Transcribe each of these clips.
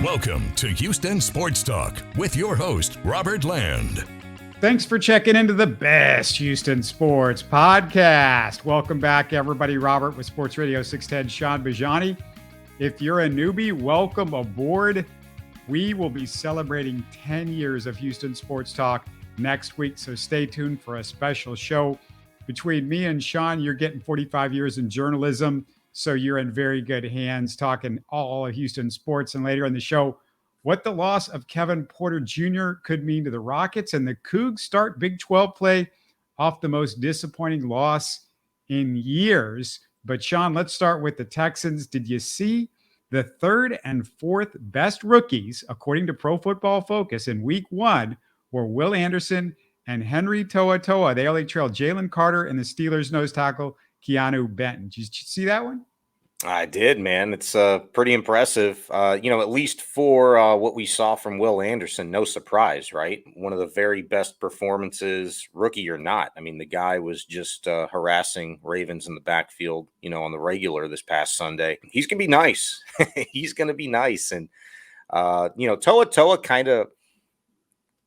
Welcome to Houston Sports Talk with your host, Robert Land. Thanks for checking into the best Houston sports podcast. Welcome back, everybody. Robert with Sports Radio 610, Shaun Bijani. If you're a newbie, welcome aboard. We will be celebrating 10 years of Houston Sports Talk next week, so stay tuned for a special show. Between me and Shaun, you're getting 45 years in journalism, so you're in very good hands talking all of Houston sports. And later in the show, what the loss of Kevin Porter Jr. could mean to the Rockets, and the Cougs start Big 12 play off the most disappointing loss in years. But Shaun, let's start with the Texans. Did you see the third and fourth best rookies, according to Pro Football Focus, in week one were Will Anderson and Henry To'o-To'o? They only trailed Jalen Carter and the Steelers nose tackle Keanu Benton. Did you see that one? I did, man. It's pretty impressive. At least for what we saw from Will Anderson, no surprise, right? One of the very best performances, rookie or not. I mean, the guy was just harassing Ravens in the backfield, on the regular this past Sunday. He's going to be nice. He's going to be nice. And, To'o-To'o kind of,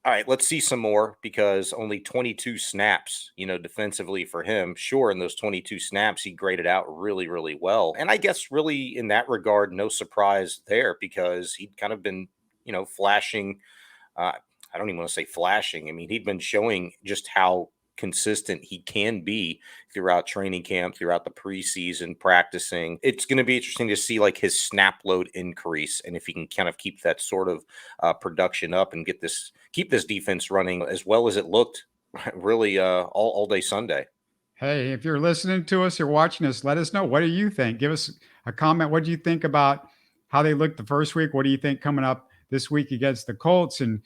all right, let's see some more, because only 22 snaps, defensively for him. Sure, in those 22 snaps, he graded out really, really well. And I guess really in that regard, no surprise there, because he'd kind of been, flashing. I don't even want to say flashing. I mean, he'd been showing just how consistent he can be throughout training camp, throughout the preseason, practicing. It's going to be interesting to see like his snap load increase, and if he can kind of keep that sort of production up and keep this defense running as well as it looked really all day Sunday. Hey, if you're listening to us or watching us, let us know. What do you think? Give us a comment. What do you think about how they looked the first week? What do you think coming up this week against the Colts? And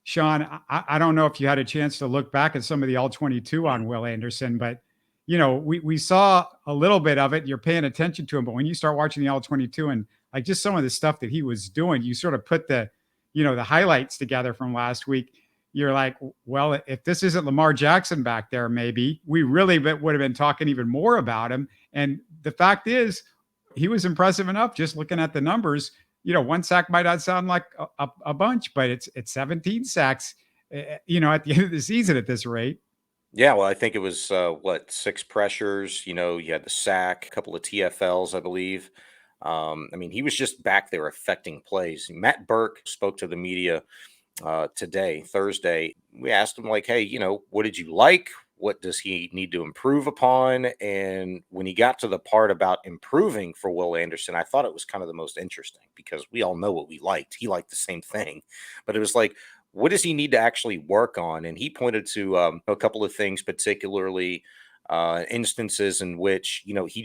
Shaun, I don't know if you had a chance to look back at some of the All-22 on Will Anderson, but, we saw a little bit of it. You're paying attention to him. But when you start watching the All-22 and like just some of the stuff that he was doing, you sort of put the highlights together from last week. You're like, well, if this isn't Lamar Jackson back there, maybe we really would have been talking even more about him. And the fact is, he was impressive enough just looking at the numbers. One sack might not sound like a bunch, but it's 17 sacks, at the end of the season at this rate. Yeah, well, I think it was, 6 pressures. You had the sack, a couple of TFLs, I believe. He was just back there affecting plays. Matt Burke spoke to the media today, Thursday. We asked him, like, hey, what did you like? What does he need to improve upon? And when he got to the part about improving for Will Anderson, I thought it was kind of the most interesting, because we all know what we liked. He liked the same thing. But it was like, what does he need to actually work on? And he pointed to a couple of things, particularly instances in which, he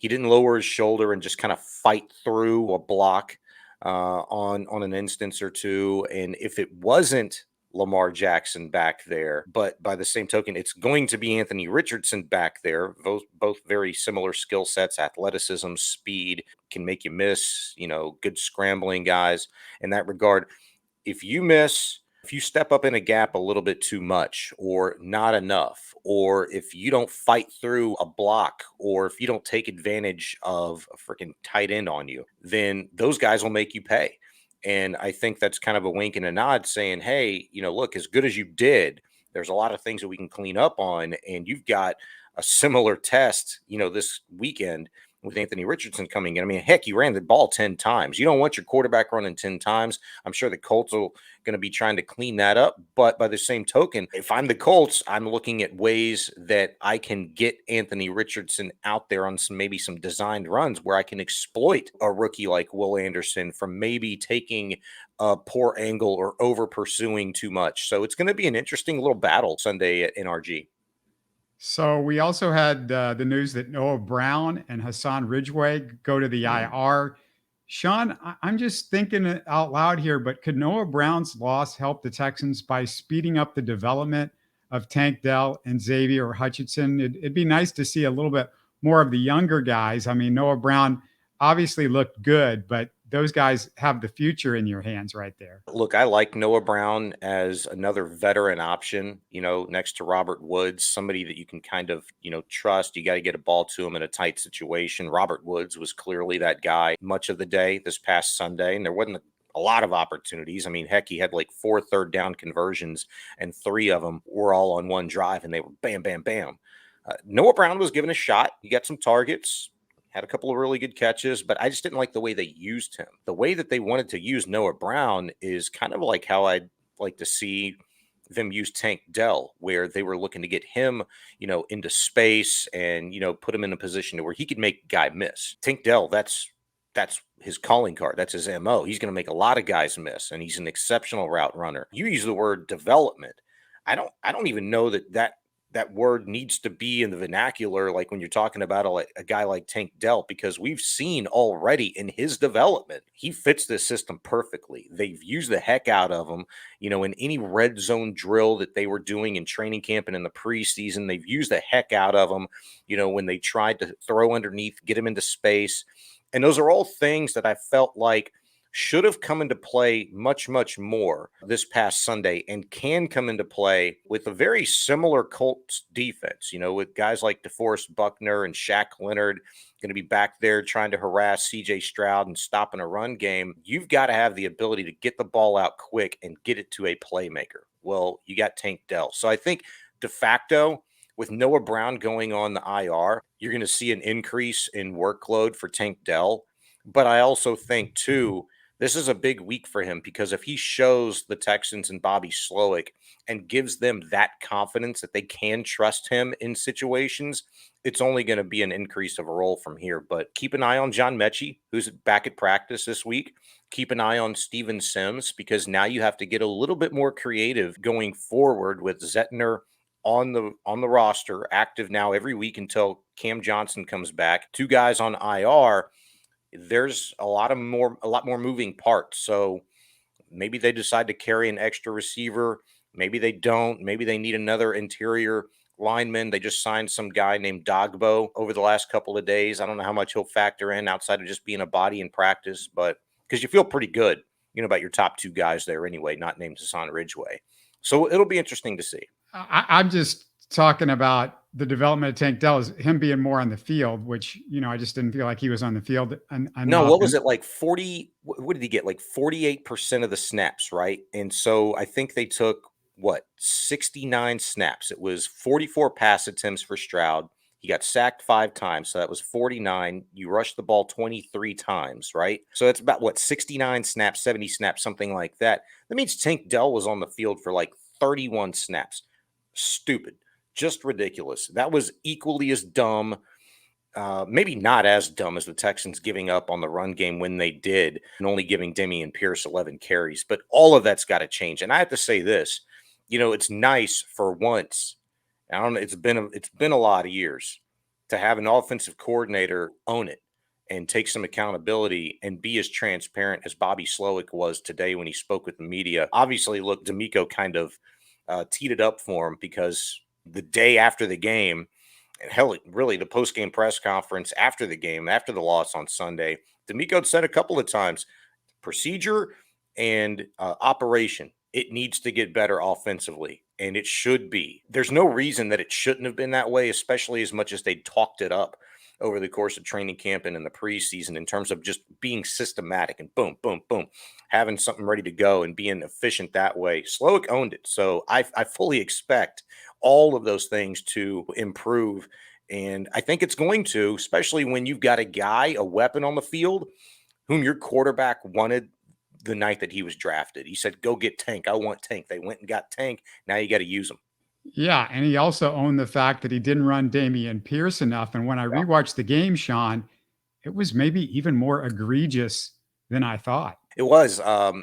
didn't lower his shoulder and just kind of fight through a block on an instance or two. And if it wasn't Lamar Jackson back there, but by the same token, it's going to be Anthony Richardson back there. Both very similar skill sets, athleticism, speed, can make you miss, good scrambling guys in that regard. If you step up in a gap a little bit too much or not enough, or if you don't fight through a block, or if you don't take advantage of a freaking tight end on you, then those guys will make you pay. And I think that's kind of a wink and a nod saying, hey, look, as good as you did, there's a lot of things that we can clean up on. And you've got a similar test, this weekend with Anthony Richardson coming in. I mean, heck, you ran the ball 10 times. You don't want your quarterback running 10 times. I'm sure the Colts are going to be trying to clean that up. But by the same token, if I'm the Colts, I'm looking at ways that I can get Anthony Richardson out there on maybe some designed runs where I can exploit a rookie like Will Anderson from maybe taking a poor angle or over pursuing too much. So it's going to be an interesting little battle Sunday at NRG. So we also had the news that Noah Brown and Hassan Ridgeway go to the IR. Shaun, I'm just thinking out loud here, but could Noah Brown's loss help the Texans by speeding up the development of Tank Dell and Xavier Hutchinson? It'd be nice to see a little bit more of the younger guys. I mean, Noah Brown obviously looked good, but those guys have the future in your hands right there. Look, I like Noah Brown as another veteran option, next to Robert Woods, somebody that you can kind of, trust. You got to get a ball to him in a tight situation. Robert Woods was clearly that guy much of the day this past Sunday, and there wasn't a lot of opportunities. I mean, heck, he had like 4 third down conversions, and 3 of them were all on one drive, and they were bam, bam, bam. Noah Brown was given a shot. He got some targets, had a couple of really good catches, but I just didn't like the way they used him. The way that they wanted to use Noah Brown is kind of like how I'd like to see them use Tank Dell, where they were looking to get him, into space and, put him in a position to where he could make a guy miss. Tank Dell, that's his calling card. That's his MO. He's going to make a lot of guys miss, and he's an exceptional route runner. You use the word development. I don't even know that word needs to be in the vernacular, like when you're talking about a guy like Tank Dell, because we've seen already in his development, he fits this system perfectly. They've used the heck out of him, in any red zone drill that they were doing in training camp and in the preseason. They've used the heck out of him, when they tried to throw underneath, get him into space. And those are all things that I felt like should have come into play much, much more this past Sunday, and can come into play with a very similar Colts defense, with guys like DeForest Buckner and Shaq Leonard going to be back there trying to harass CJ Stroud and stopping a run game. You've got to have the ability to get the ball out quick and get it to a playmaker. Well, you got Tank Dell. So I think de facto, with Noah Brown going on the IR, you're going to see an increase in workload for Tank Dell. But I also think, too, this is a big week for him, because if he shows the Texans and Bobby Slowik and gives them that confidence that they can trust him in situations, it's only going to be an increase of a role from here. But keep an eye on John Mechie, who's back at practice this week. Keep an eye on Steven Sims, because now you have to get a little bit more creative going forward with Zettner on the roster, active now every week until Cam Johnson comes back. 2 guys on IR. There's a lot more moving parts. So maybe they decide to carry an extra receiver. Maybe they don't. Maybe they need another interior lineman. They just signed some guy named Dogbo over the last couple of days. I don't know how much he'll factor in outside of just being a body in practice, but because you feel pretty good, about your top 2 guys there anyway, not named Hassan Ridgeway. So it'll be interesting to see. I'm just talking about the development of Tank Dell is him being more on the field, which, I just didn't feel like he was on the field. No, what was it, like 40? What did he get? Like 48% of the snaps, right? And so I think they took 69 snaps. It was 44 pass attempts for Stroud. He got sacked 5 times, so that was 49. You rushed the ball 23 times, right? So that's about 69 snaps, 70 snaps, something like that. That means Tank Dell was on the field for like 31 snaps. Stupid. Just ridiculous. That was equally as dumb, maybe not as dumb as the Texans giving up on the run game when they did, and only giving Dameon Pierce 11 carries. But all of that's got to change. And I have to say this, it's nice for once. I don't know, it's been a lot of years to have an offensive coordinator own it and take some accountability and be as transparent as Bobby Slowik was today when he spoke with the media. Obviously, look, D'Amico kind of teed it up for him, because the day after the game, and hell, really the post-game press conference after the game, after the loss on Sunday, D'Amico said a couple of times, procedure and operation, it needs to get better offensively, and it should be. There's no reason that it shouldn't have been that way, especially as much as they talked it up over the course of training camp and in the preseason in terms of just being systematic and boom, boom, boom, having something ready to go and being efficient that way. Slowik owned it. So I fully expect all of those things to improve. And I think it's going to, especially when you've got a weapon on the field, whom your quarterback wanted the night that he was drafted. He said, go get Tank. I want Tank. They went and got Tank. Now you got to use him. Yeah, and he also owned the fact that he didn't run Dameon Pierce enough. And when I rewatched the game, Sean, it was maybe even more egregious than I thought. It was. I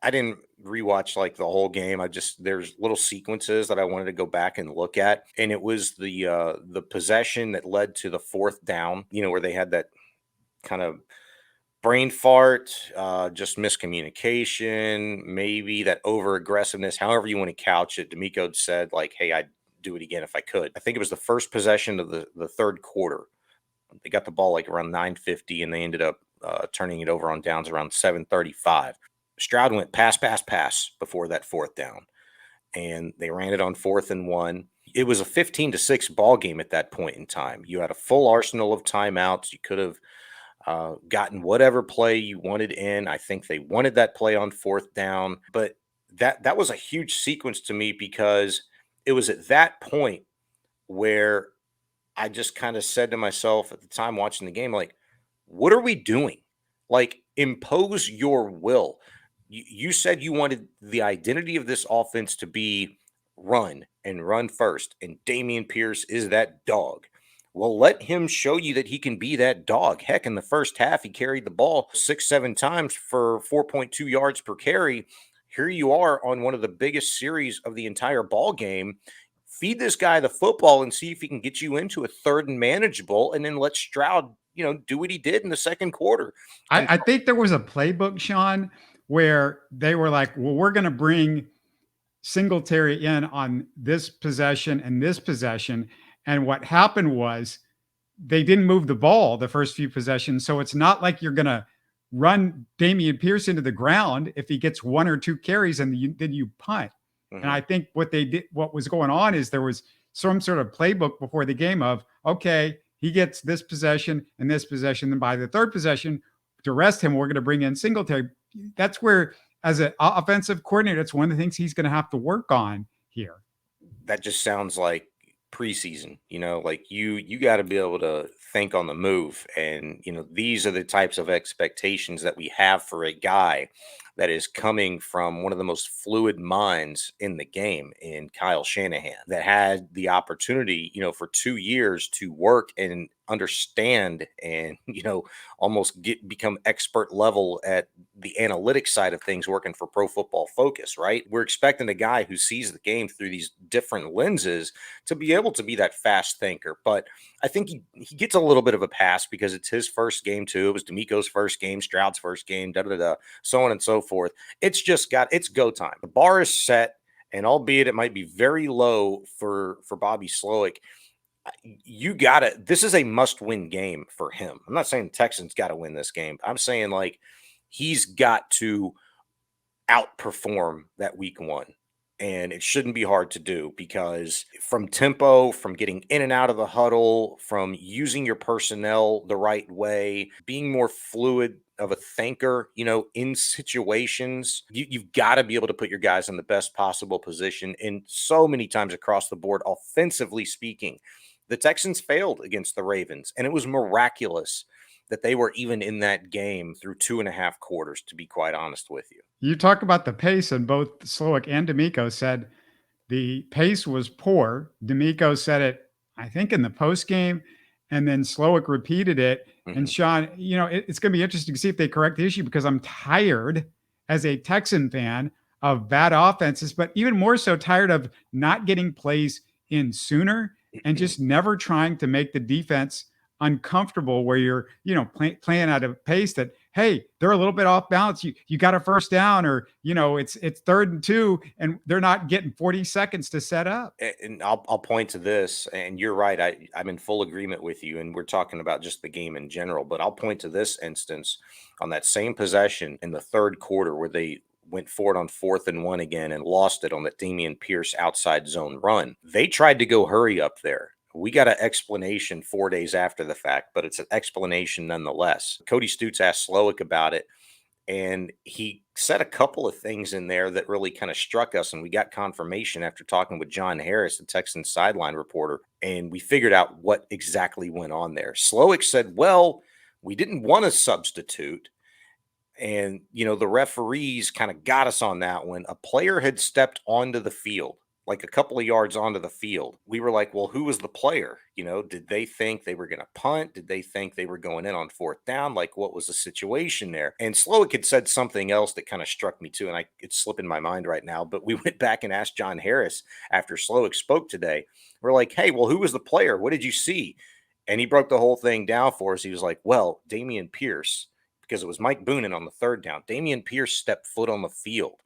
didn't rewatch like the whole game. There's little sequences that I wanted to go back and look at, and it was the possession that led to the 4th down. Where they had that kind of brain fart, just miscommunication, maybe that over aggressiveness, however you want to couch it. D'Amico said like, hey, I'd do it again if I could. I think it was the first possession of the third quarter. They got the ball like around 9:50, and they ended up turning it over on downs around 7:35. Stroud went pass before that 4th down, and they ran it on 4th and 1. It was a 15-6 ball game at that point in time. You had a full arsenal of timeouts. You could have gotten whatever play you wanted in. I think they wanted that play on fourth down, but that was a huge sequence to me because it was at that point where I just kind of said to myself at the time watching the game, like, what are we doing? Like, impose your will. You said you wanted the identity of this offense to be run and run first, and Dameon Pierce is that dog. Well, let him show you that he can be that dog. Heck, in the first half, he carried the ball 6-7 times for 4.2 yards per carry. Here you are on one of the biggest series of the entire ball game. Feed this guy the football and see if he can get you into a third and manageable, and then let Stroud, do what he did in the second quarter. I think there was a playbook, Sean, where they were like, well, we're going to bring Singletary in on this possession and this possession. And what happened was they didn't move the ball the first few possessions. So it's not like you're going to run Dameon Pierce into the ground if he gets one or two carries and then you punt. Mhm. And I think what was going on is there was some sort of playbook before the game of, okay, he gets this possession and this possession. Then by the third possession, to rest him, we're going to bring in Singletary. That's where, as an offensive coordinator, it's one of the things he's going to have to work on here. That just sounds like preseason, like you got to be able to think on the move. And, these are the types of expectations that we have for a guy that is coming from one of the most fluid minds in the game in Kyle Shanahan, that had the opportunity, for 2 years to work and understand and, almost become expert level at the analytics side of things, working for Pro Football Focus, right? We're expecting a guy who sees the game through these different lenses to be able to be that fast thinker. But I think he gets a little bit of a pass because it's his first game too. It was D'Amico's first game, Stroud's first game, so on and so forth. It's go time. The bar is set, and albeit it might be very low for Bobby Slowik, this is a must-win game for him. I'm not saying the Texans got to win this game. I'm saying, like, he's got to outperform that week one. And it shouldn't be hard to do, because from tempo, from getting in and out of the huddle, from using your personnel the right way, being more fluid of a thinker, in situations, you've got to be able to put your guys in the best possible position. And so many times across the board, offensively speaking, the Texans failed against the Ravens, and it was miraculous that they were even in that game through 2.5 quarters, to be quite honest with you. You talk about the pace, and both Slowik and D'Amico said the pace was poor. D'Amico said it, I think, in the post game, and then Slowik repeated it. Mhm. And Sean, it's going to be interesting to see if they correct the issue, because I'm tired as a Texan fan of bad offenses, but even more so tired of not getting plays in sooner and just never trying to make the defense uncomfortable, where you're, playing at a pace that, hey, they're a little bit off balance. You got a first down, or, it's 3rd and 2, and they're not getting 40 seconds to set up. And I'll point to this, and you're right. I'm in full agreement with you, and we're talking about just the game in general. But I'll point to this instance on that same possession in the third quarter where they went forward on 4th and 1 again and lost it on that Dameon Pierce outside zone run. They tried to go hurry up there. We got an explanation 4 days after the fact, but it's an explanation nonetheless. Cody Stutes asked Slowik about it, and he said a couple of things in there that really kind of struck us, and we got confirmation after talking with John Harris, the Texans sideline reporter, and we figured out what exactly went on there. Slowik said, well, we didn't want to substitute, and, the referees kind of got us on that one. A player had stepped onto the field, like a couple of yards onto the field. We were like, well, who was the player? Did they think they were going to punt? Did they think they were going in on 4th down? Like, what was the situation there? And Slowik had said something else that kind of struck me too, and it's slipping my mind right now, but we went back and asked John Harris after Slowik spoke today. We're like, hey, well, who was the player? What did you see? And he broke the whole thing down for us. He was like, well, Dameon Pierce, because it was Mike Boonen on the 3rd down. Dameon Pierce stepped foot on the field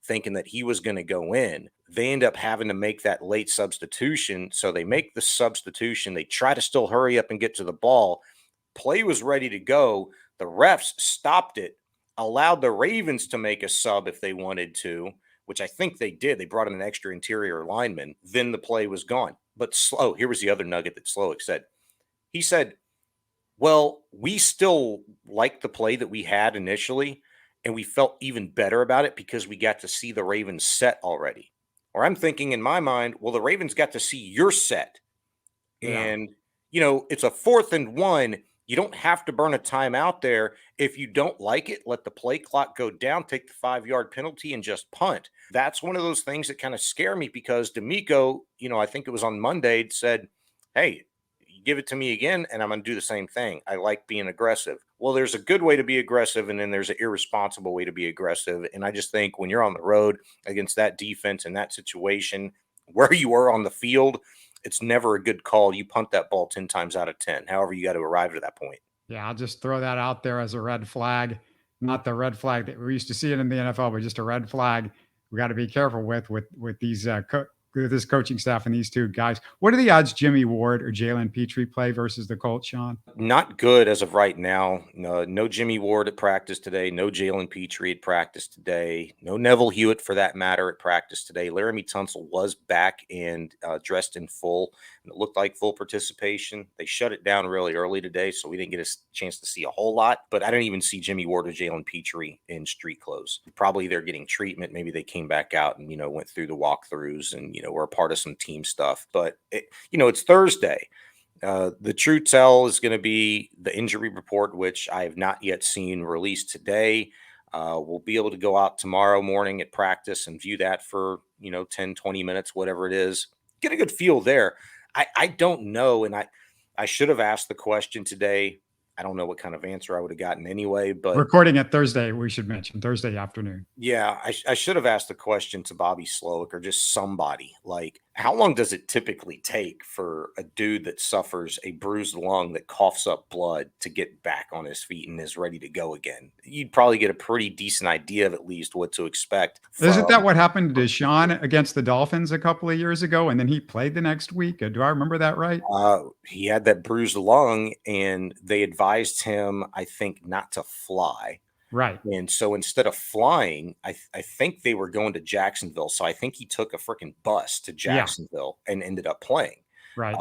thinking that he was going to go in. They end up having to make that late substitution. So they make the substitution. They try to still hurry up and get to the ball. Play was ready to go. The refs stopped it, allowed the Ravens to make a sub if they wanted to, which I think they did. They brought in an extra interior lineman. Then the play was gone. But here was the other nugget that Slowik said. He said, Well, we still like the play that we had initially, and we felt even better about it because we got to see the Ravens set already. Or I'm thinking in my mind, well, the Ravens got to see your set. Yeah. And, it's a 4th and 1. You don't have to burn a timeout there. If you don't like it, let the play clock go down, take the 5-yard penalty, and just punt. That's one of those things that kind of scare me because D'Amico, I think it was on Monday, said, hey, you give it to me again, and I'm going to do the same thing. I like being aggressive. Well, there's a good way to be aggressive, and then there's an irresponsible way to be aggressive. And I just think when you're on the road against that defense in that situation, where you were on the field, it's never a good call. You punt that ball 10 times out of 10. However, you got to arrive to that point. Yeah, I'll just throw that out there as a red flag. Not the red flag that we used to see it in the NFL, but just a red flag we got to be careful with these with this coaching staff and these two guys. What are the odds Jimmie Ward or Jalen Pitre play versus the Colts, Sean? Not good as of right now. No Jimmie Ward at practice today. No Jalen Pitre at practice today. No Neville Hewitt, for that matter, at practice today. Laramie Tunsil was back and dressed in full, and it looked like full participation. They shut it down really early today, so we didn't get a chance to see a whole lot. But I didn't even see Jimmie Ward or Jalen Pitre in street clothes. Probably they're getting treatment. Maybe they came back out and went through the walkthroughs and were a part of some team stuff. But it's Thursday. The true tell is going to be the injury report, which I have not yet seen released today. We'll be able to go out tomorrow morning at practice and view that for, 10, 20 minutes, whatever it is. Get a good feel there. I don't know. And I should have asked the question today. I don't know what kind of answer I would have gotten anyway, but recording it Thursday, we should mention Thursday afternoon. Yeah, I should have asked the question to Bobby Slowik or just somebody, like, how long does it typically take for a dude that suffers a bruised lung that coughs up blood to get back on his feet and is ready to go again? You'd probably get a pretty decent idea of at least what to expect. Isn't that what happened to Sean against the Dolphins a couple of years ago? And then he played the next week. Do I remember that right? He had that bruised lung, and they advised him, I think, not to fly. Right. And so instead of flying, I think they were going to Jacksonville. So I think he took a freaking bus to Jacksonville and ended up playing. Right.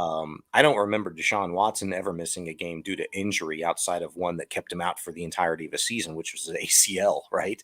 I don't remember Deshaun Watson ever missing a game due to injury outside of one that kept him out for the entirety of a season, which was an ACL, right?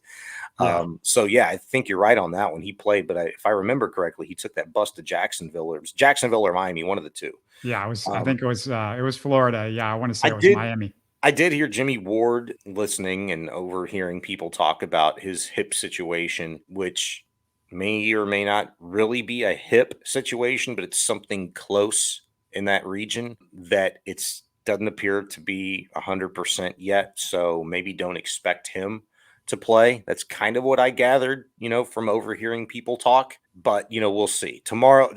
Yeah. So, yeah, I think you're right on that one. He played, but if I remember correctly, he took that bus to Jacksonville. It was Jacksonville or Miami, one of the two. Yeah, I think it was Florida. Yeah, I want to say it was Miami. I did hear Jimmie Ward listening and overhearing people talk about his hip situation, which may or may not really be a hip situation, but it's something close in that region that it's doesn't appear to be 100% yet. So maybe don't expect him to play. That's kind of what I gathered, from overhearing people talk. But, we'll see.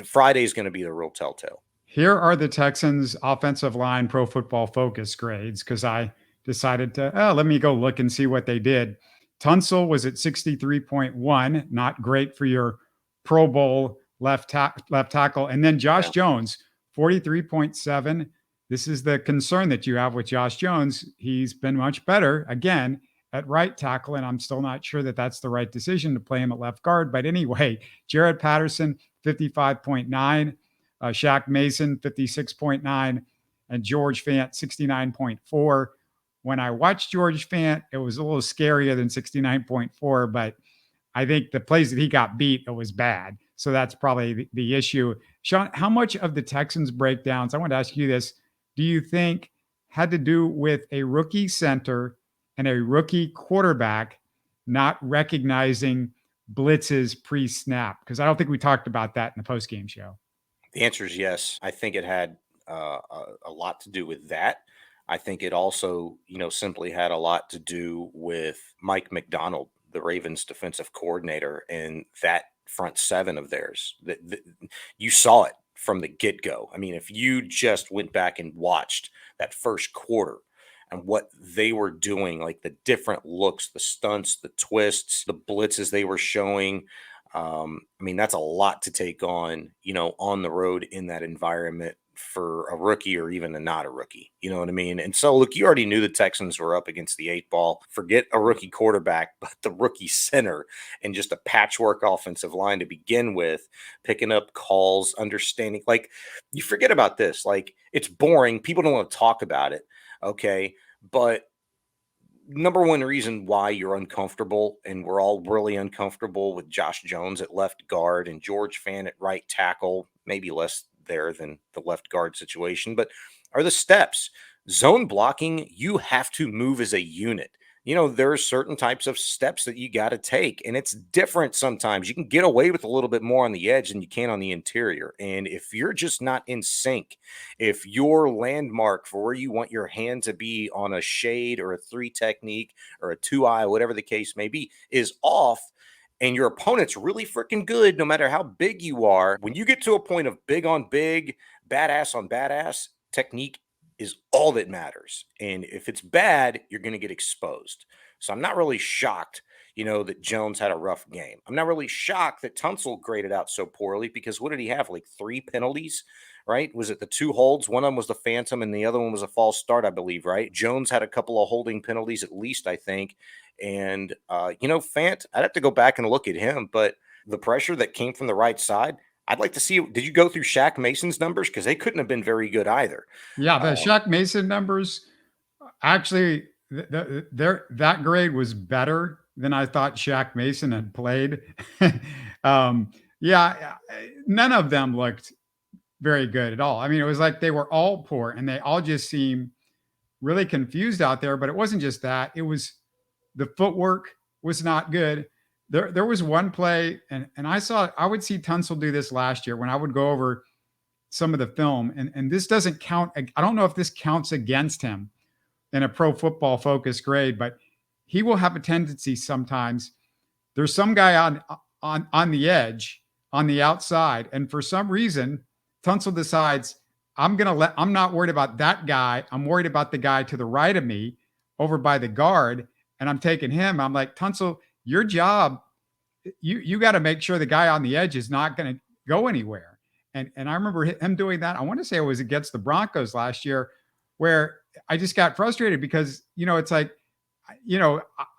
Friday is going to be the real telltale. Here are the Texans offensive line Pro Football Focus grades because I decided to, let me go look and see what they did. Tunsil was at 63.1, not great for your Pro Bowl left tackle. And then Josh Jones, 43.7. This is the concern that you have with Josh Jones. He's been much better, again, at right tackle, and I'm still not sure that that's the right decision to play him at left guard. But anyway, Jared Patterson, 55.9. Shaq Mason, 56.9, and George Fant, 69.4. When I watched George Fant, it was a little scarier than 69.4, but I think the plays that he got beat, it was bad. So that's probably the issue. Sean, how much of the Texans breakdowns, I want to ask you this, do you think had to do with a rookie center and a rookie quarterback not recognizing blitzes pre-snap? Because I don't think we talked about that in the postgame show. The answer is yes. I think it had a lot to do with that. I think it also, simply had a lot to do with Mike McDonald, the Ravens defensive coordinator, and that front seven of theirs. You saw it from the get-go. I mean, if you just went back and watched that first quarter and what they were doing, like the different looks, the stunts, the twists, the blitzes they were showing, that's a lot to take on, on the road in that environment for a rookie or even not a rookie. You know what I mean? And so, look, you already knew the Texans were up against the 8-ball. Forget a rookie quarterback, but the rookie center and just a patchwork offensive line to begin with, picking up calls, understanding. Like, you forget about this. Like, it's boring. People don't want to talk about it. Okay. But number one reason why you're uncomfortable, and we're all really uncomfortable with Josh Jones at left guard and George Fant at right tackle, maybe less there than the left guard situation, but are the steps. Zone blocking, you have to move as a unit. There are certain types of steps that you got to take, and it's different sometimes. You can get away with a little bit more on the edge than you can on the interior. And if you're just not in sync, if your landmark for where you want your hand to be on a shade or a 3 technique or a 2-eye, whatever the case may be, is off, and your opponent's really freaking good, no matter how big you are, when you get to a point of big on big, badass on badass, technique is all that matters. And if it's bad, you're going to get exposed. So I'm not really shocked, that Jones had a rough game. I'm not really shocked that Tunsil graded out so poorly, because what did he have? Like 3 penalties, right? Was it the 2 holds? One of them was the phantom and the other one was a false start, I believe, right? Jones had a couple of holding penalties at least, I think. And, Fant, I'd have to go back and look at him, but the pressure that came from the right side, I'd like to see. Did you go through Shaq Mason's numbers? Because they couldn't have been very good either. Yeah, the Shaq Mason numbers, actually, that grade was better than I thought Shaq Mason had played. Yeah, none of them looked very good at all. I mean, it was like they were all poor, and they all just seemed really confused out there. But it wasn't just that; it was the footwork was not good. There was one play, and I would see Tunsil do this last year when I would go over some of the film, and this doesn't count. I don't know if this counts against him in a Pro Football Focus grade, but he will have a tendency sometimes. There's some guy on the edge, on the outside, and for some reason, Tunsil decides I'm not worried about that guy. I'm worried about the guy to the right of me over by the guard, and I'm taking him. I'm like, Tunsil, your job, you got to make sure the guy on the edge is not going to go anywhere. And I remember him doing that. I want to say it was against the Broncos last year, where I just got frustrated because, it's like,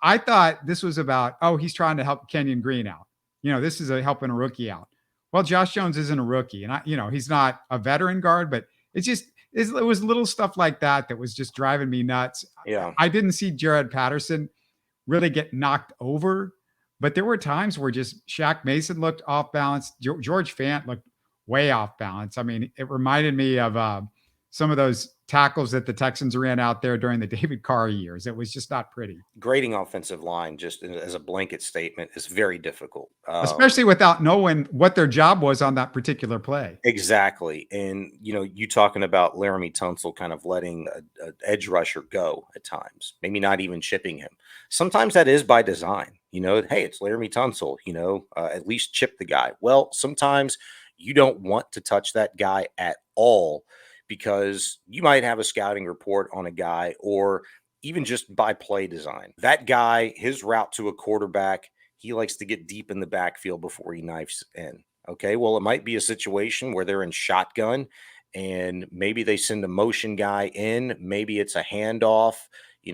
I thought this was about, he's trying to help Kenyon Green out. This is helping a rookie out. Well, Josh Jones isn't a rookie, and he's not a veteran guard, but it was little stuff like that was just driving me nuts. Yeah. I didn't see Jared Patterson really get knocked over, but there were times where just Shaq Mason looked off balance. George Fant looked way off balance. I mean, it reminded me of some of those tackles that the Texans ran out there during the David Carr years. It was just not pretty. Grading offensive line just as a blanket statement is very difficult. Especially without knowing what their job was on that particular play. Exactly. And, you talking about Laramie Tunsil kind of letting an edge rusher go at times, maybe not even chipping him. Sometimes that is by design. Hey, it's Laramie Tunsil, at least chip the guy. Well, sometimes you don't want to touch that guy at all, because you might have a scouting report on a guy, or even just by play design. That guy, his route to a quarterback, he likes to get deep in the backfield before he knifes in. Okay, well, it might be a situation where they're in shotgun and maybe they send a motion guy in. Maybe it's a handoff,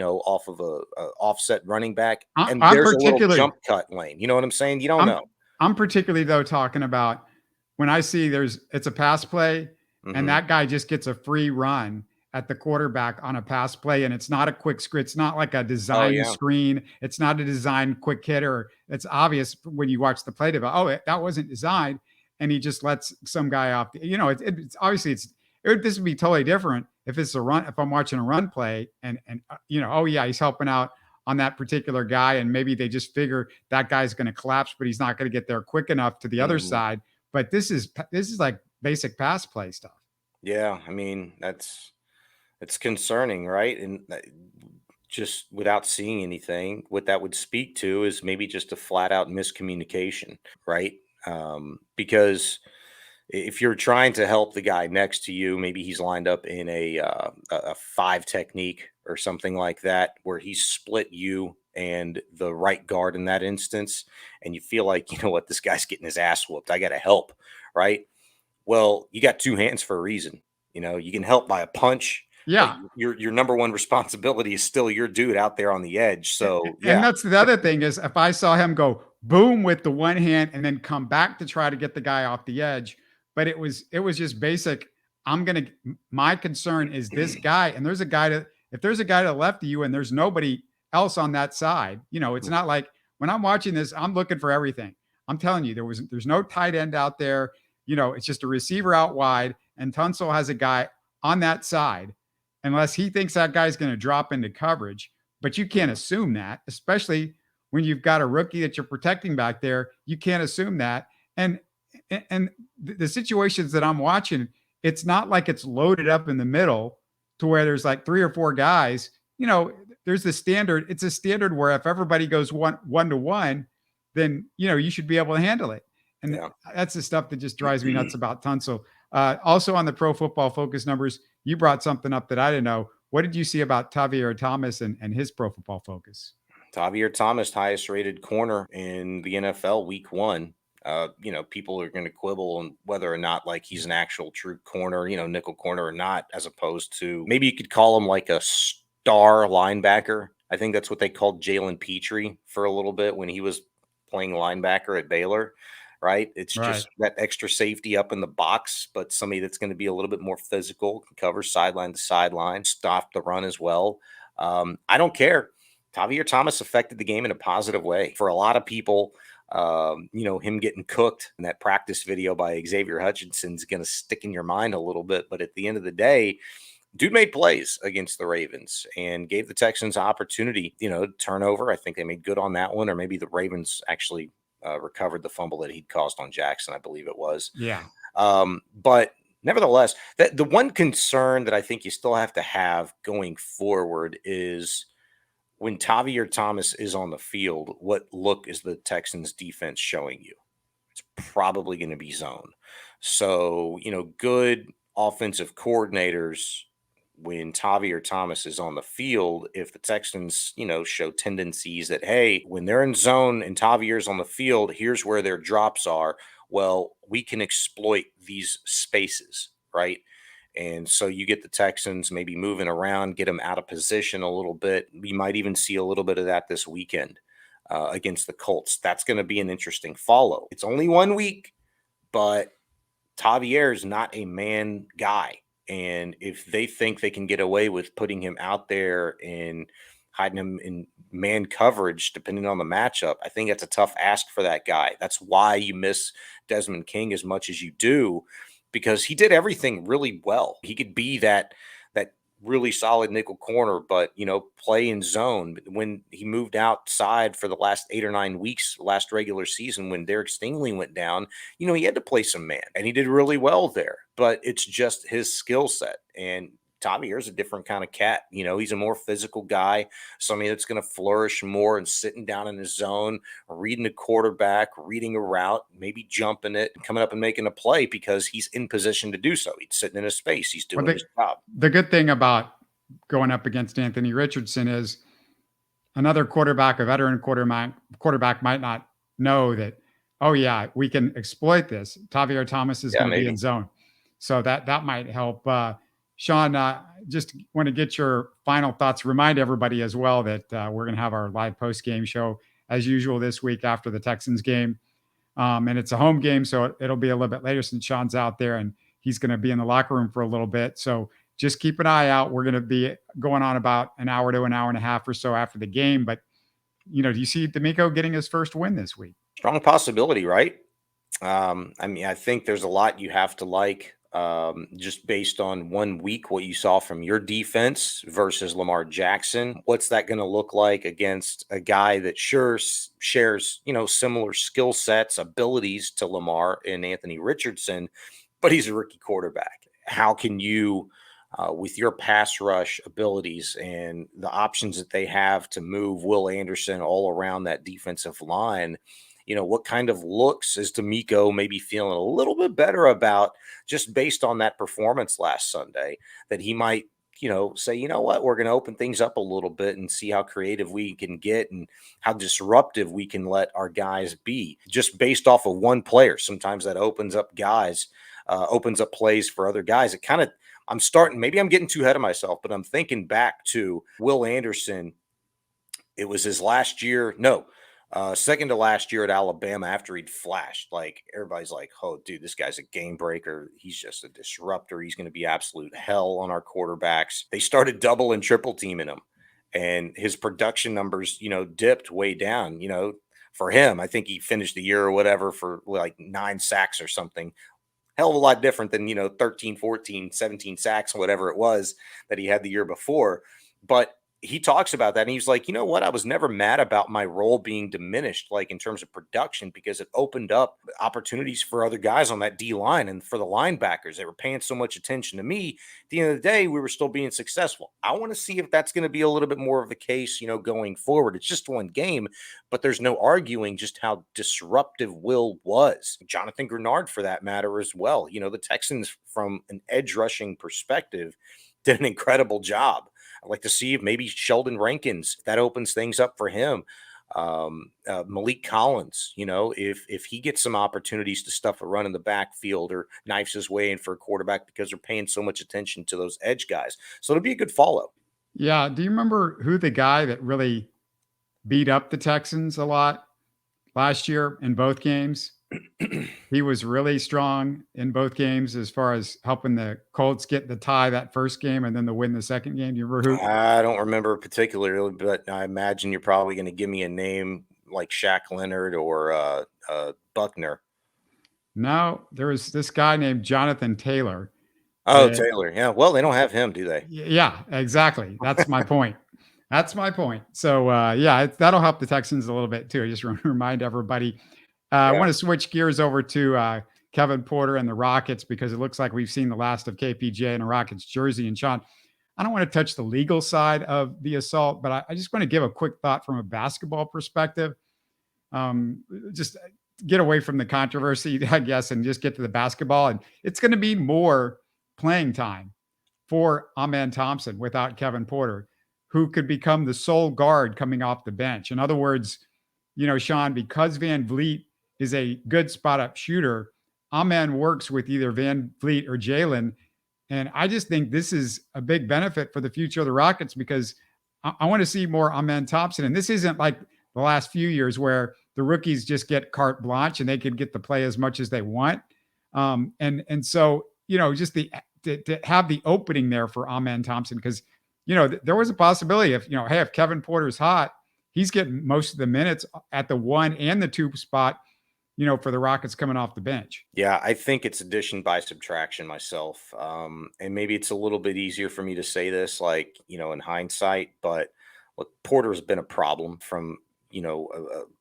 off of a offset running back. And there's a little jump cut lane. You know what I'm saying? You don't know. I'm particularly, though, talking about when I see it's a pass play, and that guy just gets a free run at the quarterback on a pass play, and it's not a quick screen. It's not like a design screen. It's not a design quick hitter. It's obvious when you watch the play that wasn't designed, and he just lets some guy off. It's obviously this would be totally different if it's a run. If I'm watching a run play, and he's helping out on that particular guy, and maybe they just figure that guy's going to collapse, but he's not going to get there quick enough to the other side. But this is like basic pass play stuff. Yeah, I mean, it's concerning, right? And just without seeing anything, what that would speak to is maybe just a flat out miscommunication, right? Because if you're trying to help the guy next to you, maybe he's lined up in a 5 technique or something like that, where he's split you and the right guard in that instance, and you feel like, this guy's getting his ass whooped. I got to help, right? Well, you got 2 hands for a reason. You can help by a punch. Yeah. Your number one responsibility is still your dude out there on the edge. So, yeah. And that's the other thing is, if I saw him go boom with the one hand and then come back to try to get the guy off the edge, but it was just basic. My concern is this guy, and there's a guy if there's a guy to the left of you and there's nobody else on that side, it's not like when I'm watching this, I'm looking for everything. I'm telling you, there's no tight end out there. It's just a receiver out wide, and Tunsil has a guy on that side, unless he thinks that guy's going to drop into coverage. But you can't assume that, especially when you've got a rookie that you're protecting back there. You can't assume that. And the situations that I'm watching, it's not like it's loaded up in the middle to where there's like 3 or 4 guys. There's the standard. It's a standard where if everybody goes one to one, then you should be able to handle it. And that's the stuff that just drives me nuts about Tunsil. Also on the Pro Football Focus numbers, you brought something up that I didn't know. What did you see about Tavierre Thomas and his Pro Football Focus? Tavierre Thomas, highest rated corner in the NFL week 1. People are going to quibble on whether or not like he's an actual true corner, nickel corner or not, as opposed to maybe you could call him like a star linebacker. I think that's what they called Jalen Pitre for a little bit when he was playing linebacker at Baylor, right? It's just that extra safety up in the box, but somebody that's going to be a little bit more physical, can cover sideline to sideline, stop the run as well. I don't care. Tavierre Thomas affected the game in a positive way. For a lot of people, him getting cooked in that practice video by Xavier Hutchinson is going to stick in your mind a little bit. But at the end of the day, dude made plays against the Ravens and gave the Texans opportunity, turnover. I think they made good on that one, or maybe the Ravens actually recovered the fumble that he'd caused on Jackson, I believe it was. Yeah. But nevertheless, the one concern that I think you still have to have going forward is when Tavierre Thomas is on the field, what look is the Texans defense showing you? It's probably going to be zone. So, good offensive coordinators, when Tavierre Thomas is on the field, if the Texans, show tendencies that, hey, when they're in zone and Tavierre's on the field, here's where their drops are. Well, we can exploit these spaces, right? And so you get the Texans maybe moving around, get them out of position a little bit. We might even see a little bit of that this weekend against the Colts. That's going to be an interesting follow. It's only 1 week, but Tavierre is not a man guy. And if they think they can get away with putting him out there and hiding him in man coverage, depending on the matchup, I think that's a tough ask for that guy. That's why you miss Desmond King as much as you do, because he did everything really well. He could be that really solid nickel corner, but, play in zone. When he moved outside for the last 8 or 9 weeks, last regular season, when Derek Stingley went down, he had to play some man, and he did really well there. But it's just his skill set. And Tavierre's a different kind of cat. He's a more physical guy, somebody that's going to flourish more and sitting down in his zone, reading the quarterback, reading a route, maybe jumping it, coming up and making a play because he's in position to do so. He's sitting in a space. He's doing his job. The good thing about going up against Anthony Richardson is another quarterback, a veteran quarterback might not know that, oh yeah, we can exploit this. Tavierre Thomas is going to be in zone. So that might help. Shaun, just want to get your final thoughts. Remind everybody as well that we're going to have our live post-game show as usual this week after the Texans game. And it's a home game, so it'll be a little bit later since Shaun's out there and he's going to be in the locker room for a little bit. So just keep an eye out. We're going to be going on about an hour to an hour and a half or so after the game. But, do you see D'Amico getting his first win this week? Strong possibility, right? I think there's a lot you have to like. Just based on 1 week, what you saw from your defense versus Lamar Jackson. What's that going to look like against a guy that sure shares, similar skill sets, abilities to Lamar and Anthony Richardson, but he's a rookie quarterback. How can you, with your pass rush abilities and the options that they have to move Will Anderson all around that defensive line, what kind of looks is D'Amico maybe feeling a little bit better about just based on that performance last Sunday, that he might, say, what, we're going to open things up a little bit and see how creative we can get and how disruptive we can let our guys be just based off of one player. Sometimes that opens up plays for other guys. Maybe I'm getting too ahead of myself, but I'm thinking back to Will Anderson. It was his last year. No. Second to last year at Alabama after he'd flashed. Like, everybody's like, oh, dude, this guy's a game breaker. He's just a disruptor. He's going to be absolute hell on our quarterbacks. They started double and triple teaming him. And his production numbers, dipped way down. For him, I think he finished the year or whatever for like 9 sacks or something. Hell of a lot different than, 13, 14, 17 sacks, whatever it was that he had the year before. But he talks about that and he's like, you know what? I was never mad about my role being diminished, like in terms of production, because it opened up opportunities for other guys on that D line and for the linebackers. They were paying so much attention to me. At the end of the day, we were still being successful. I want to see if that's going to be a little bit more of the case, going forward. It's just one game, but there's no arguing just how disruptive Will was. Jonathan Grenard, for that matter, as well. The Texans, from an edge rushing perspective, did an incredible job. I'd like to see if maybe Sheldon Rankins, that opens things up for him. Malik Collins, if he gets some opportunities to stuff a run in the backfield or knifes his way in for a quarterback, because they're paying so much attention to those edge guys. So it'll be a good follow. Yeah. Do you remember who the guy that really beat up the Texans a lot last year in both games? He was really strong in both games as far as helping the Colts get the tie that first game and then the win the second game. Do you remember who? I don't remember particularly, but I imagine you're probably going to give me a name like Shaq Leonard or Buckner. No, there was this guy named Jonathan Taylor. Oh, Taylor. Yeah. Well, they don't have him, do they? Yeah, exactly. That's my point. That's my point. So, that'll help the Texans a little bit too. I just want to remind everybody. I want to switch gears over to Kevin Porter and the Rockets, because it looks like we've seen the last of KPJ in a Rockets jersey. And Sean, I don't want to touch the legal side of the assault, but I just want to give a quick thought from a basketball perspective. Just get away from the controversy, I guess, and just get to the basketball. And it's going to be more playing time for Amen Thompson without Kevin Porter, who could become the sole guard coming off the bench. In other words, Sean, because Van Vliet is a good spot up shooter, Amen works with either Van Vliet or Jalen. And I just think this is a big benefit for the future of the Rockets, because I want to see more Amen Thompson. And this isn't like the last few years where the rookies just get carte blanche and they can get to play as much as they want. And so, just to have the opening there for Amen Thompson, because, there was a possibility if Kevin Porter's hot, he's getting most of the minutes at the 1 and the 2 spot, for the Rockets coming off the bench. Yeah, I think it's addition by subtraction myself. And maybe it's a little bit easier for me to say this, like, in hindsight, but look, Porter's been a problem from, a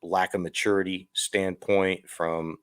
lack of maturity standpoint, from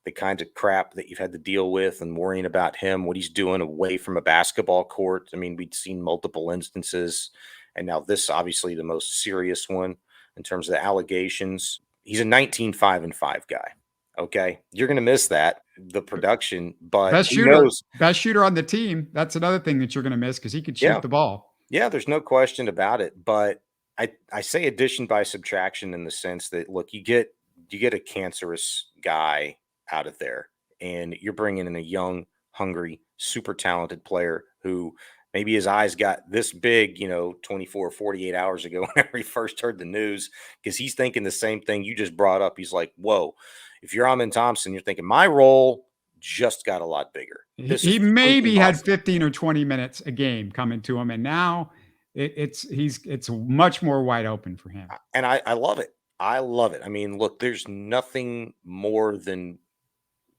the kinds of crap that you've had to deal with and worrying about him, what he's doing away from a basketball court. I mean, we'd seen multiple instances, and now this obviously the most serious one in terms of the allegations. He's a 19-5-5 guy. Okay. You're going to miss that, the production, but best shooter on the team. That's another thing that you're going to miss, because he could shoot the ball. Yeah, there's no question about it. But I say addition by subtraction in the sense that, look, you get a cancerous guy out of there, and you're bringing in a young, hungry, super talented player who maybe his eyes got this big, 24 or 48 hours ago whenever he first heard the news, because he's thinking the same thing you just brought up. He's like, whoa, if you're Amen Thompson, you're thinking my role just got a lot bigger. He maybe had 15 or 20 minutes a game coming to him, and now it's much more wide open for him. And I love it. I love it. I mean, look, there's nothing more than,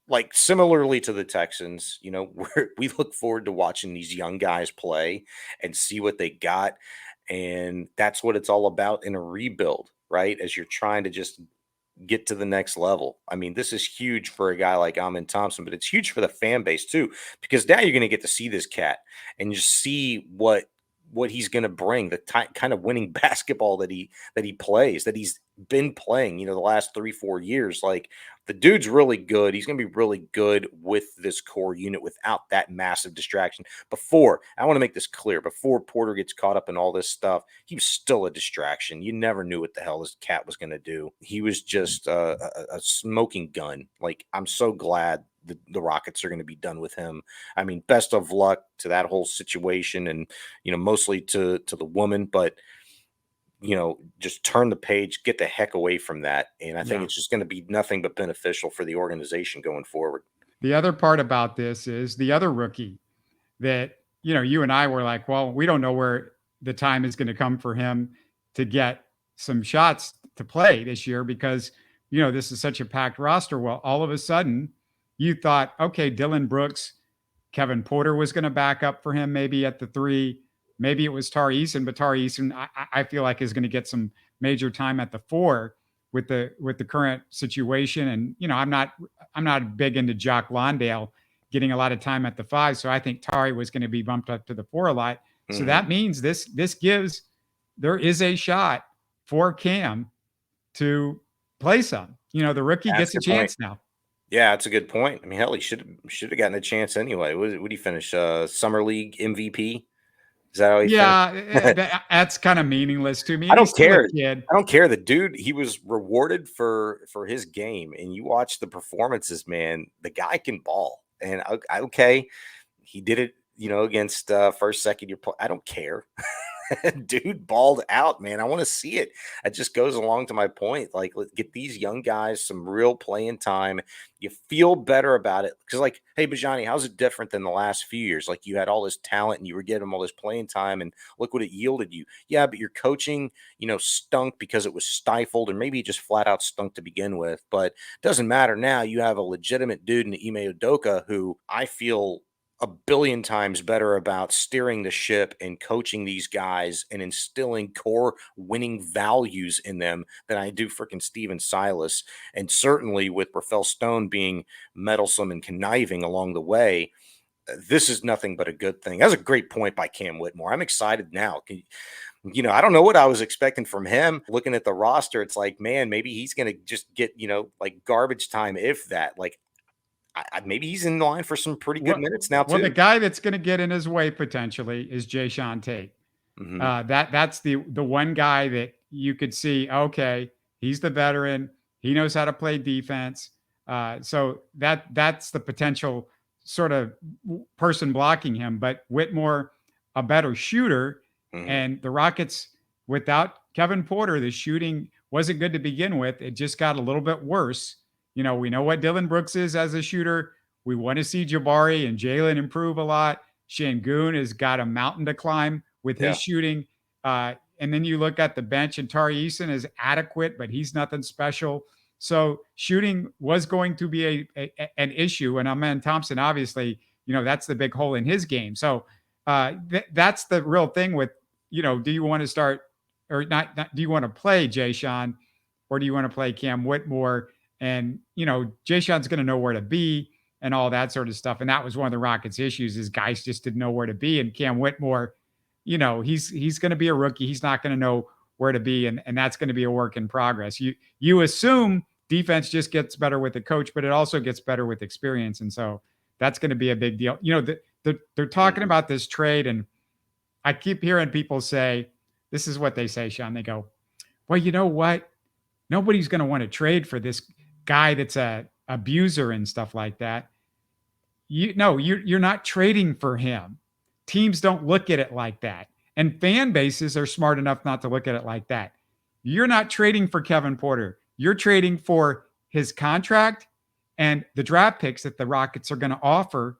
like, similarly to the Texans, we look forward to watching these young guys play and see what they got. And that's what it's all about in a rebuild, right? As you're trying to just get to the next level. I mean, this is huge for a guy like Amen Thompson, but it's huge for the fan base too, because now you're going to get to see this cat and just see what he's going to bring, the kind of winning basketball that he plays, that he's been playing, the last 3-4 years. Like, the dude's really good. He's going to be really good with this core unit without that massive distraction. I want to make this clear, before Porter gets caught up in all this stuff, he was still a distraction. You never knew what the hell this cat was going to do. He was just a smoking gun. Like, I'm so glad the Rockets are going to be done with him. I mean, best of luck to that whole situation, and, mostly to the woman, but just turn the page, get the heck away from that. And I think it's just going to be nothing but beneficial for the organization going forward. The other part about this is the other rookie that, you and I were like, well, we don't know where the time is going to come for him to get some shots to play this year because, this is such a packed roster. Well, all of a sudden you thought, okay, Dylan Brooks, Kevin Porter was going to back up for him maybe at the 3. Maybe it was Tari Eason, but Tari Eason, I feel like is going to get some major time at the 4 with the current situation. And, I'm not big into Jock Londale getting a lot of time at the 5. So I think Tari was going to be bumped up to the 4 a lot. So that means there is a shot for Cam to play some. The rookie gets a chance now. Yeah, that's a good point. I mean, hell, he should have gotten a chance anyway. What did he finish? Summer League MVP? Is that how he finished? That's kind of meaningless to me. I don't care. I don't care. The dude, he was rewarded for his game, and you watch the performances, man. The guy can ball, and okay, he did it. Against first, second year. I don't care. Dude balled out, man. I want to see it. It just goes along to my point. Like, let's get these young guys some real playing time. You feel better about it because, like, hey, Bijani, how's it different than the last few years? Like, you had all this talent and you were getting them all this playing time, and look what it yielded you. Yeah, but your coaching, stunk because it was stifled, or maybe it just flat out stunk to begin with. But it doesn't matter now. You have a legitimate dude in Ime Udoka who I feel a billion times better about steering the ship and coaching these guys and instilling core winning values in them than I do freaking Steven Silas. And certainly with Rafael Stone being meddlesome and conniving along the way, this is nothing but a good thing. That's a great point by Cam Whitmore. I'm excited now. I don't know what I was expecting from him. Looking at the roster, it's like, man, maybe he's going to just get, like garbage time, if that. Like, maybe he's in line for some pretty good minutes now, too. Well, the guy that's going to get in his way potentially is Jayshawn Tate. That's the one guy that you could see, okay, he's the veteran. He knows how to play defense. So that's the potential sort of person blocking him. But Whitmore, a better shooter, and the Rockets, without Kevin Porter, the shooting wasn't good to begin with. It just got a little bit worse. We know what Dylan Brooks is as a shooter. We want to see Jabari and Jalen improve a lot. Şengün has got a mountain to climb with his shooting. And then you look at the bench, and Tari Eason is adequate, but he's nothing special. So shooting was going to be an issue. And Amen Thompson, obviously, that's the big hole in his game. So that's the real thing with, do you want to start or not do you want to play Jayshawn, or do you want to play Cam Whitmore? And, Jayshawn's going to know where to be and all that sort of stuff. And that was one of the Rockets' issues, is guys just didn't know where to be. And Cam Whitmore, he's going to be a rookie. He's not going to know where to be. And that's going to be a work in progress. You assume defense just gets better with the coach, but it also gets better with experience. And so that's going to be a big deal. They're talking about this trade, and I keep hearing people say, this is what they say, Sean. They go, well, you know what? Nobody's going to want to trade for this guy that's a abuser and stuff like that. You're not trading for him. Teams don't look at it like that. And fan bases are smart enough not to look at it like that. You're not trading for Kevin Porter. You're trading for his contract and the draft picks that the Rockets are going to offer,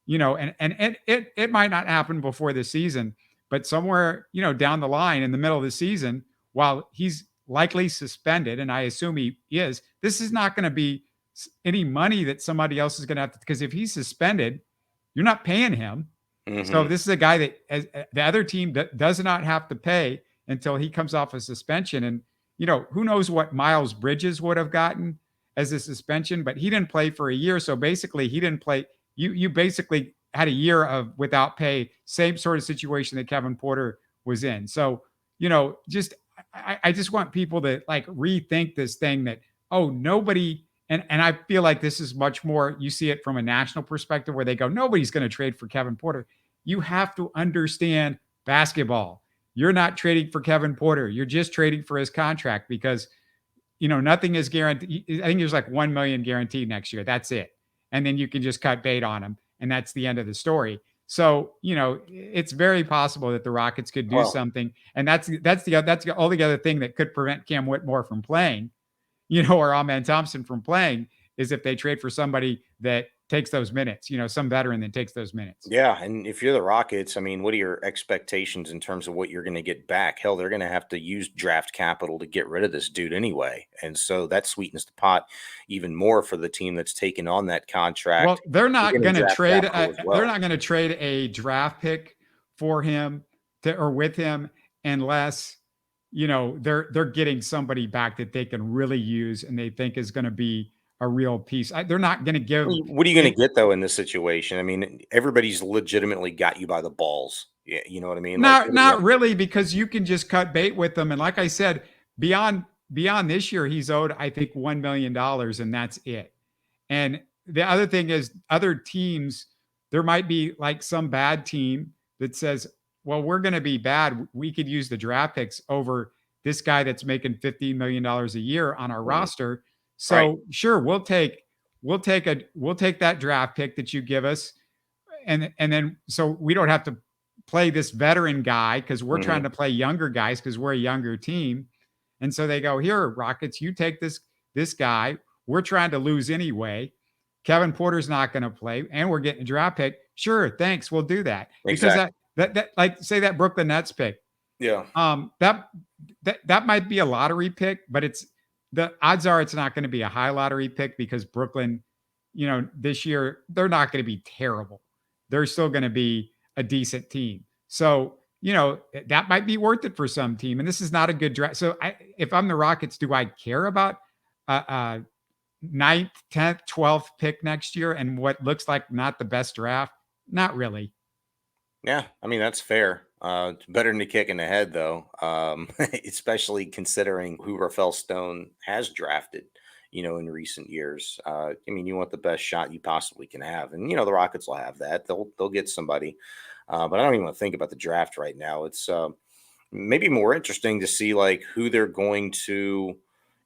and it might not happen before the season, but somewhere, down the line in the middle of the season, while he's likely suspended, and I assume he is, this is not going to be any money that somebody else is going to have to, because if he's suspended, you're not paying him. So this is a guy that the other team does not have to pay until he comes off a suspension. And, who knows what Miles Bridges would have gotten as a suspension, but he didn't play for a year. So basically he didn't play. You basically had a year of without pay, same sort of situation that Kevin Porter was in. So, I just want people to rethink this thing that, nobody, and I feel like this is much more, you see it from a national perspective where they go, nobody's going to trade for Kevin Porter. You have to understand basketball. You're not trading for Kevin Porter. You're just trading for his contract because, nothing is guaranteed. I think there's like $1 million guaranteed next year. That's it. And then you can just cut bait on him. And that's the end of the story. So, it's very possible that the Rockets could do Well, something. And that's the only other thing that could prevent Cam Whitmore from playing, or Amen Thompson from playing, is if they trade for somebody that takes those minutes, some veteran that takes those minutes. yeah, and if you're the Rockets, I mean, what are your expectations in terms of what you're going to get back? Hell, they're going to have to use draft capital to get rid of this dude anyway, and so that sweetens the pot even more for the team that's taken on that Well, contract. they're You're not getting going to draft trade. capital as They're well. not going to trade a draft pick for him or with him unless they're getting somebody back that they can really use and they think is going to be a real piece. They're not going to give. What are you going to get though in this situation? I mean, everybody's legitimately got you by the balls. Yeah, you know what I mean? Like, Not really, because you can just cut bait with them. And like I said, beyond this year, he's owed, I think, $1 million, and that's it. And the other thing is, other teams, there might be like some bad team that says, well, we're going to be bad. We could use the draft picks over this guy that's making $15 million a year on our Mhm. roster. Right. So sure, we'll take that draft pick that you give us. And then so we don't have to play this veteran guy because we're trying Mhm. to play younger guys because we're a younger team. And so they go, here, Rockets, you take this guy. We're trying to lose anyway. Kevin Porter's not going to play, and we're getting a draft pick. Sure, thanks, we'll do that. Because Exactly. that like say that Brooklyn Nets pick. Yeah. That might be a lottery pick, but the odds are it's not going to be a high lottery pick because Brooklyn, this year they're not going to be terrible. They're still going to be a decent team. So, that might be worth it for some team. And this is not a good draft. So, if I'm the Rockets, do I care about a ninth, 10th, 12th pick next year and what looks like not the best draft? Not really. Yeah, I mean that's fair. It's better than a kick in the head, though, especially considering who Rafael Stone has drafted, in recent years. I mean, you want the best shot you possibly can have, and the Rockets will have that. They'll get somebody, but I don't even want to think about the draft right now. It's maybe more interesting to see like who they're going to.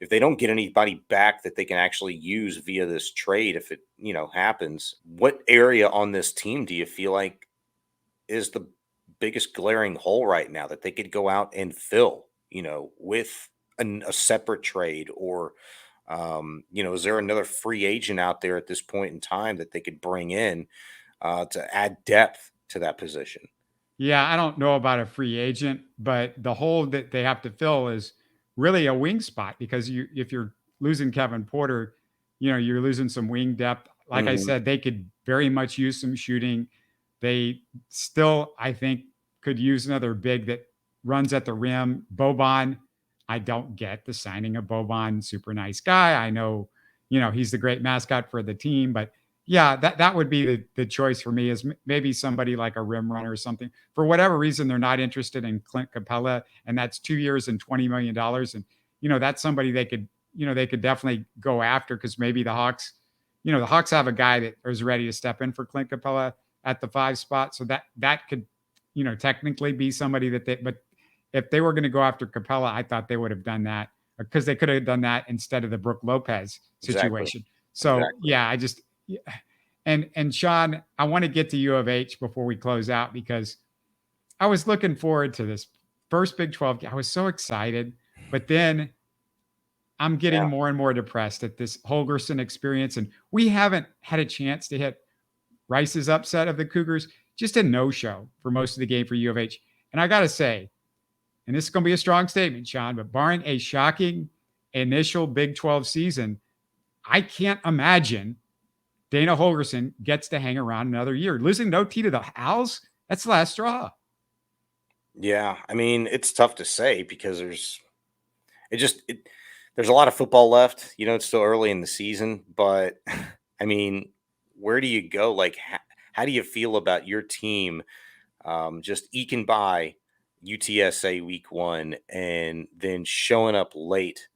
If they don't get anybody back that they can actually use via this trade, if it happens, what area on this team do you feel like is the biggest glaring hole right now that they could go out and fill, with a separate trade or, is there another free agent out there at this point in time that they could bring in to add depth to that position? Yeah, I don't know about a free agent, but the hole that they have to fill is really a wing spot because if you're losing Kevin Porter, you're losing some wing depth. Like I Mhm. said, they could very much use some shooting. They still, I think, could use another big that runs at the rim. Boban, I don't get the signing of Boban. Super nice guy. I know, he's the great mascot for the team, but yeah, that would be the choice for me is maybe somebody like a rim runner or something. For whatever reason, they're not interested in Clint Capella, and that's 2 years and $20 million. And that's somebody they could definitely go after because maybe the Hawks have a guy that is ready to step in for Clint Capella at the 5 spot. So that could, technically be somebody that but if they were going to go after Capella, I thought they would have done that because they could have done that instead of the Brooke Lopez Exactly. situation. So Exactly. yeah, yeah. And Sean, I want to get to U of H before we close out because I was looking forward to this first Big 12. I was so excited, but then I'm getting Yeah. more and more depressed at this Holgersen experience. And we haven't had a chance to hit Rice's upset of the Cougars, just a no-show for most of the game for U of H. And I got to say, and this is going to be a strong statement, Sean, but barring a shocking initial Big 12 season, I can't imagine Dana Holgersen gets to hang around another year. Losing no T to the Owls, that's the last straw. Yeah. I mean, it's tough to say because it just, it, there's a lot of football left. It's still early in the season, but I mean, where do you go? Like, how do you feel about your team just eking by UTSA week 1 and then showing up late?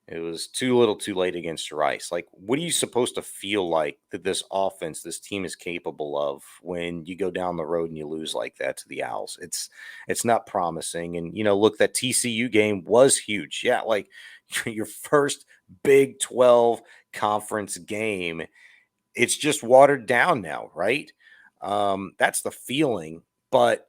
It was too little too late against Rice. Like, what are you supposed to feel like that this offense, this team is capable of when you go down the road and you lose like that to the Owls? It's not promising. And, look, that TCU game was huge. Yeah, like your first Big 12 conference game. It's just watered down now, right? That's the feeling, but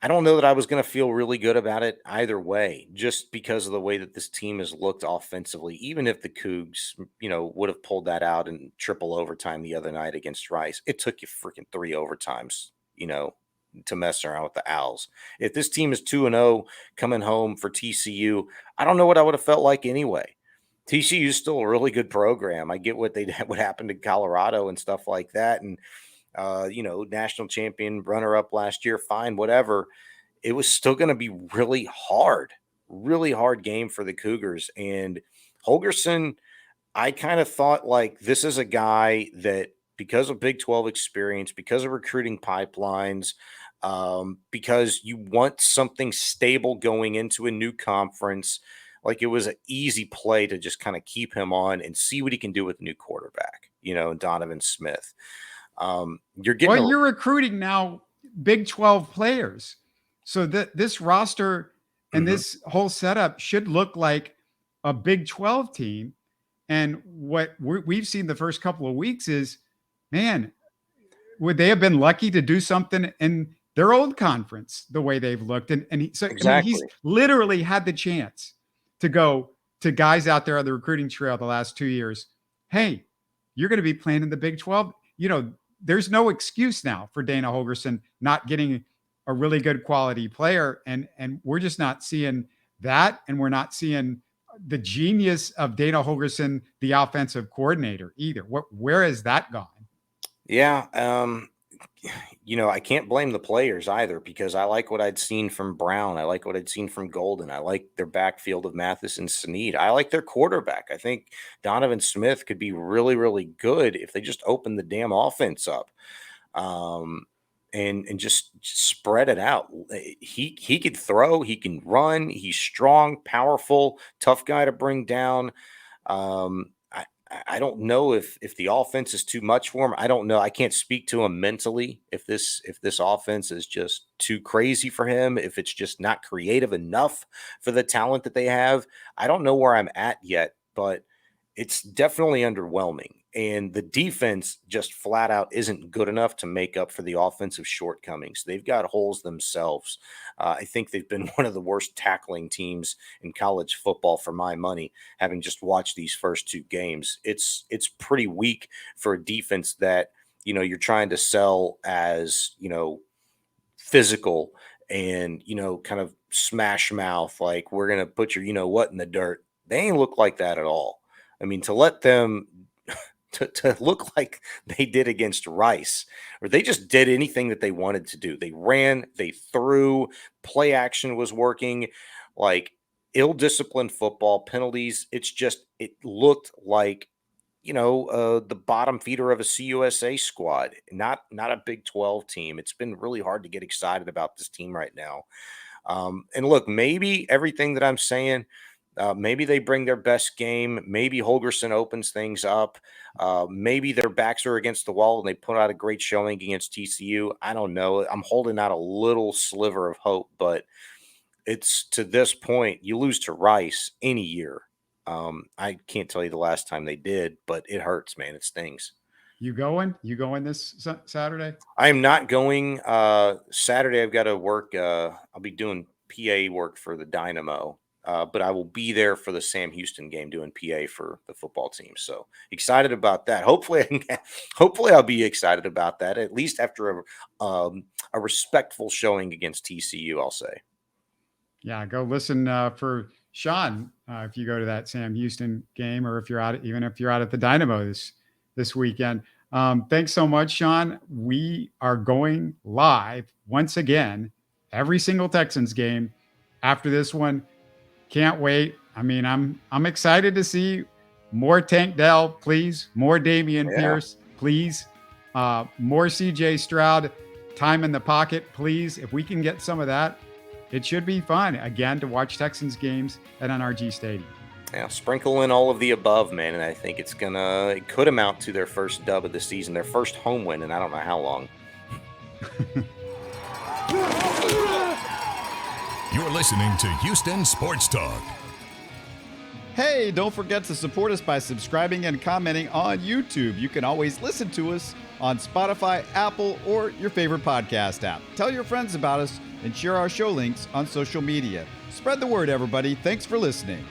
I don't know that I was going to feel really good about it either way, just because of the way that this team has looked offensively. Even if the Cougs, would have pulled that out in triple overtime the other night against Rice, it took you freaking 3 overtimes, to mess around with the Owls. If this team is 2-0 coming home for TCU, I don't know what I would have felt like anyway. TCU is still a really good program. I get what happened to Colorado and stuff like that, and national champion, runner-up last year, fine, whatever. It was still going to be really hard game for the Cougars. And Holgersen, I kind of thought, like, this is a guy that, because of Big 12 experience, because of recruiting pipelines, because you want something stable going into a new conference, like, it was an easy play to just kind of keep him on and see what he can do with a new quarterback, and Donovan Smith. You're recruiting now Big 12 players. So this roster and this whole setup should look like a Big 12 team. And what we've seen the first couple of weeks is, man, would they have been lucky to do something in their old conference the way they've looked? Exactly. He's literally had the chance to go to guys out there on the recruiting trail the last 2 years. Hey, you're going to be playing in the Big 12. There's no excuse now for Dana Holgersen not getting a really good quality player. And we're just not seeing that. And we're not seeing the genius of Dana Holgersen, the offensive coordinator, either. Where has that gone? Yeah. I can't blame the players either, because I like what I'd seen from Brown. I like what I'd seen from Golden. I like their backfield of Mathis and Snead. I like their quarterback. I think Donovan Smith could be really, really good if they just open the damn offense up, and just spread it out. He could throw, he can run, he's strong, powerful, tough guy to bring down. I don't know if the offense is too much for him. I don't know. I can't speak to him mentally if this offense is just too crazy for him, if it's just not creative enough for the talent that they have. I don't know where I'm at yet, but it's definitely underwhelming. And the defense just flat out isn't good enough to make up for the offensive shortcomings. They've got holes themselves. I think they've been one of the worst tackling teams in college football for my money, having just watched these first 2 games. It's pretty weak for a defense that, you're trying to sell as, physical and, kind of smash mouth, like, we're going to put your what in the dirt. They ain't look like that at all. I mean, to let them to look like they did against Rice, or they just did anything that they wanted to do. They ran, they threw, play action was working, like ill-disciplined football, penalties. It looked like, the bottom feeder of a CUSA squad, not a Big 12 team. It's been really hard to get excited about this team right now. And look, maybe everything that I'm saying, maybe they bring their best game. Maybe Holgersen opens things up. Maybe their backs are against the wall and they put out a great showing against TCU. I don't know. I'm holding out a little sliver of hope, but it's to this point, you lose to Rice any year. I can't tell you the last time they did, but it hurts, man. It stings. You going this Saturday? I am not going. Saturday, I've got to work. I'll be doing PA work for the Dynamo. But I will be there for the Sam Houston game doing PA for the football team. So excited about that. Hopefully I'll be excited about that, at least after a respectful showing against TCU, I'll say. Yeah, go listen for Shaun if you go to that Sam Houston game, or if you're out at the Dynamo this weekend. Thanks so much, Shaun. We are going live once again every single Texans game after this one. Can't wait. I mean, I'm excited to see more Tank Dell, please. More Dameon Pierce, please. More CJ Stroud, time in the pocket, please. If we can get some of that, it should be fun again to watch Texans games at NRG Stadium. Yeah, sprinkle in all of the above, man, and I think it could amount to their first dub of the season, their first home win, and I don't know how long. You're listening to Houston Sports Talk. Hey, don't forget to support us by subscribing and commenting on YouTube. You can always listen to us on Spotify, Apple, or your favorite podcast app. Tell your friends about us and share our show links on social media. Spread the word, everybody. Thanks for listening.